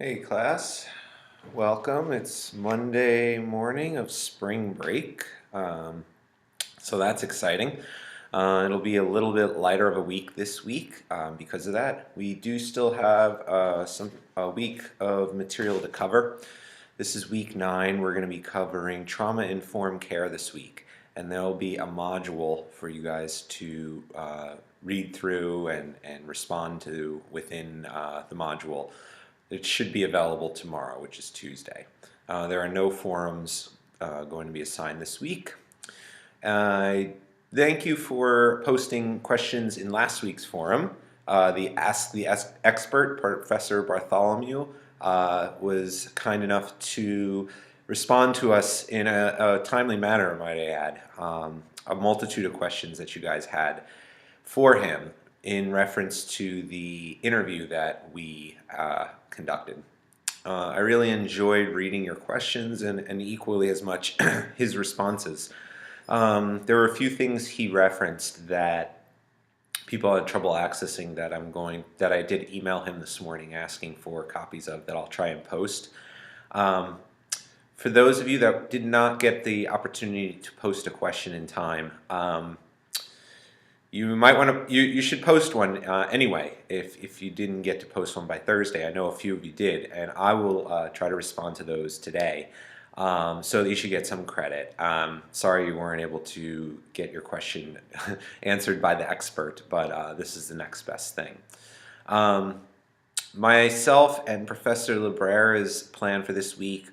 Hey class, welcome. It's Monday morning of spring break, so that's exciting. It'll be a little bit lighter of a week this week because of that. We do still have a week of material to cover. This is week 9. We're going to be covering trauma-informed care this week, and there'll be a module for you guys to read through and respond to within the module. It should be available tomorrow, which is Tuesday. There are no forums going to be assigned this week. Thank you for posting questions in last week's forum. The Ask the Expert, Professor Bartholomew, was kind enough to respond to us in a timely manner, might I add. A multitude of questions that you guys had for him in reference to the interview that we conducted. I really enjoyed reading your questions and equally as much his responses. There were a few things he referenced that people had trouble accessing that I did email him this morning asking for copies of that I'll try and post. For those of you that did not get the opportunity to post a question in time, you might want to. You should post one anyway. If you didn't get to post one by Thursday, I know a few of you did, and I will try to respond to those today, so that you should get some credit. Sorry you weren't able to get your question answered by the expert, but this is the next best thing. Myself and Professor Librera's plan for this week.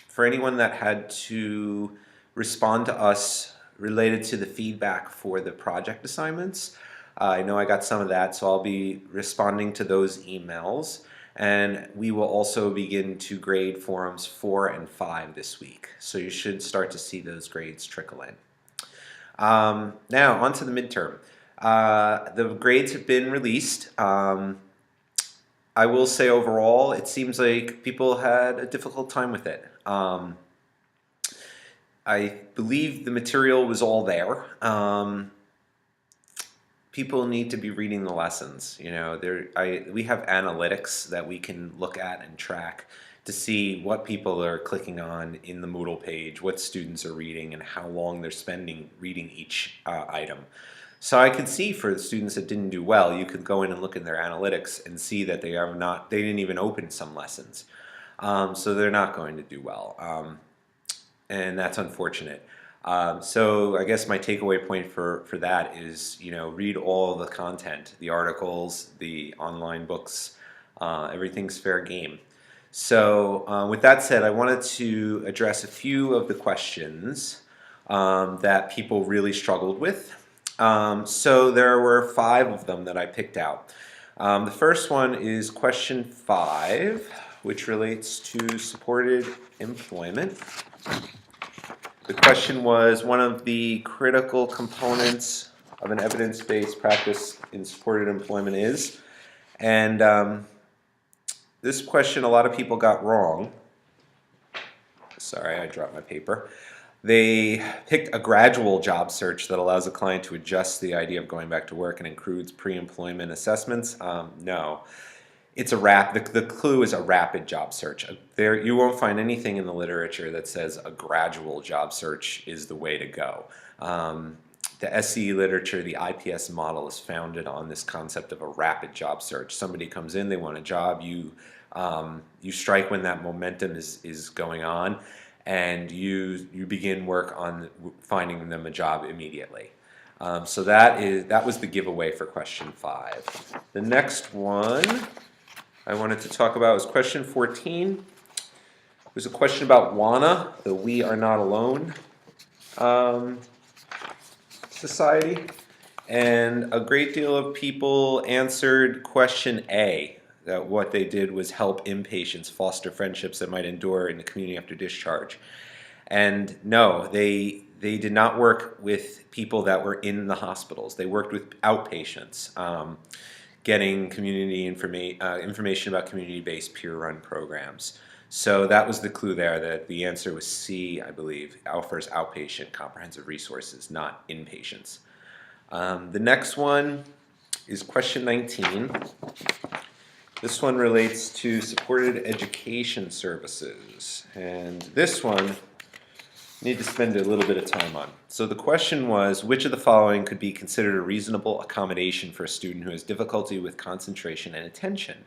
For anyone that had to respond to us related to the feedback for the project assignments. I know I got some of that, so I'll be responding to those emails. And we will also begin to grade forums 4 and 5 this week. So you should start to see those grades trickle in. Now, on to the midterm. The grades have been released. I will say overall, it seems like people had a difficult time with it. I believe the material was all there. People need to be reading the lessons. You know, we have analytics that we can look at and track to see what people are clicking on in the Moodle page, what students are reading, and how long they're spending reading each item. So I could see for the students that didn't do well, you could go in and look in their analytics and see that they didn't even open some lessons. So they're not going to do well. And that's unfortunate. So I guess my takeaway point for that is, you know, read all the content, the articles, the online books, everything's fair game. So with that said, I wanted to address a few of the questions that people really struggled with. So there were 5 of them that I picked out. The first one is question 5, which relates to supported employment. The question was, one of the critical components of an evidence-based practice in supported employment is, and this question a lot of people got wrong. Sorry, I dropped my paper. They picked a gradual job search that allows a client to adjust the idea of going back to work and includes pre-employment assessments. No. It's the clue is a rapid job search. You won't find anything in the literature that says a gradual job search is the way to go. The SCE literature, the IPS model, is founded on this concept of a rapid job search. Somebody comes in, they want a job, you strike when that momentum is going on, and you begin work on finding them a job immediately. So that was the giveaway for question 5. The next one I wanted to talk about was question 14. It was a question about WANA, the We Are Not Alone Society. And a great deal of people answered question A, that what they did was help inpatients foster friendships that might endure in the community after discharge. And no, they did not work with people that were in the hospitals. They worked with outpatients. Getting community information about community-based peer-run programs. So that was the clue there, that the answer was C, I believe, offers outpatient comprehensive resources, not inpatients. The next one is question 19. This one relates to supported education services, and this one need to spend a little bit of time on. So the question was, which of the following could be considered a reasonable accommodation for a student who has difficulty with concentration and attention?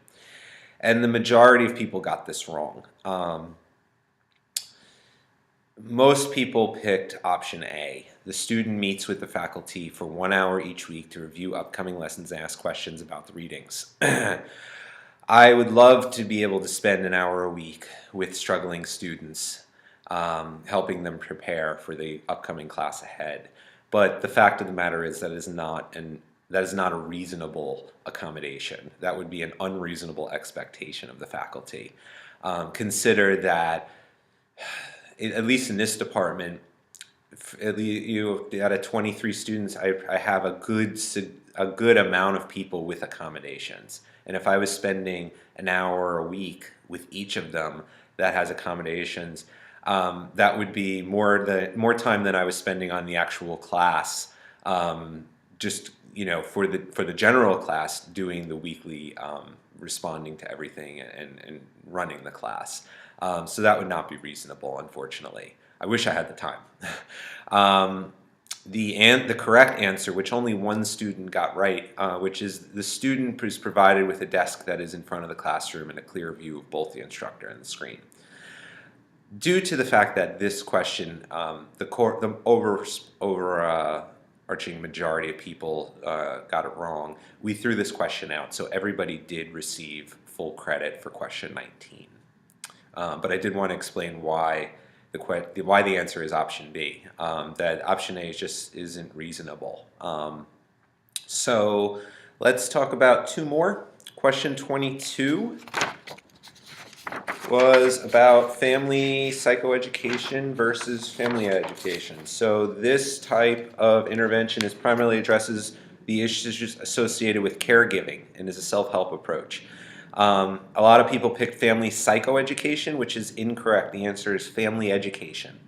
And the majority of people got this wrong. Most people picked option A. The student meets with the faculty for 1 hour each week to review upcoming lessons and ask questions about the readings. I would love to be able to spend an hour a week with struggling students, helping them prepare for the upcoming class ahead. But the fact of the matter is that is not a reasonable accommodation. That would be an unreasonable expectation of the faculty. Consider that, at least in this department, out of 23 students, I have a good amount of people with accommodations. And if I was spending an hour a week with each of them that has accommodations, that would be more time than I was spending on the actual class. Just for the general class, doing the weekly responding to everything and running the class. So that would not be reasonable, unfortunately. I wish I had the time. The correct answer, which only one student got right, which is the student is provided with a desk that is in front of the classroom and a clear view of both the instructor and the screen. Due to the fact that this question, the overarching majority of people got it wrong, we threw this question out, so everybody did receive full credit for question 19. But I did want to explain why the answer is option B. That option A just isn't reasonable. So let's talk about two more. Question 22 was about family psychoeducation versus family education. So this type of intervention primarily addresses the issues associated with caregiving and is a self-help approach. A lot of people picked family psychoeducation, which is incorrect. The answer is family education.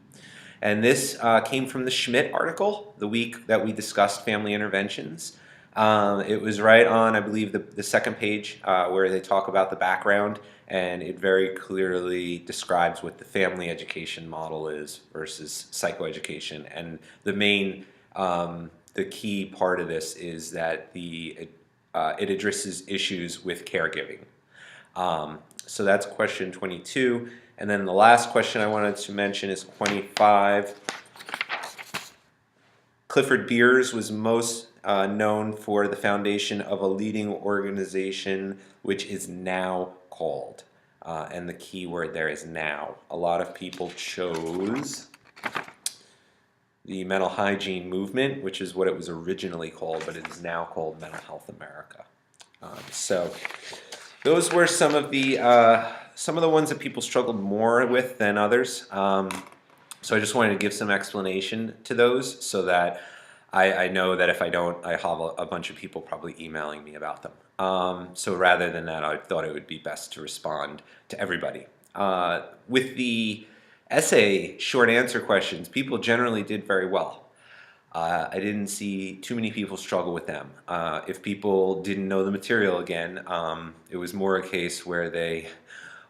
And this came from the Schmidt article, the week that we discussed family interventions. It was right on, I believe, the second page where they talk about the background, and it very clearly describes what the family education model is versus psychoeducation. And the key part of this is that it addresses issues with caregiving. So that's question 22. And then the last question I wanted to mention is 25. Clifford Beers was most known for the foundation of a leading organization which is now called. And the key word there is now. A lot of people chose the Mental Hygiene Movement, which is what it was originally called, but it is now called Mental Health America. So those were some of the ones that people struggled more with than others. So I just wanted to give some explanation to those so that I know that if I don't, I have a bunch of people probably emailing me about them. So rather than that, I thought it would be best to respond to everybody. With the essay short answer questions, people generally did very well. I didn't see too many people struggle with them. If people didn't know the material again, it was more a case where they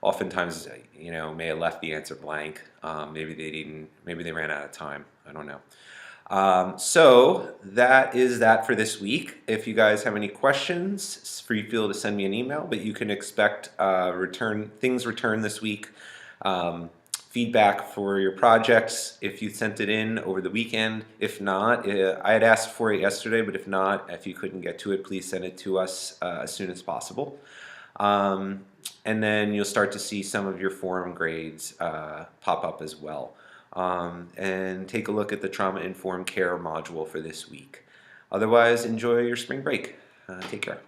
oftentimes, may have left the answer blank. Maybe they ran out of time. I don't know. So that is that for this week. If you guys have any questions, feel to send me an email, but you can expect things returned this week. Feedback for your projects if you sent it in over the weekend. If not, I had asked for it yesterday, but if you couldn't get to it, please send it to us as soon as possible. And then you'll start to see some of your forum grades pop up as well. And take a look at the Trauma Informed Care module for this week. Otherwise, enjoy your spring break. Take care.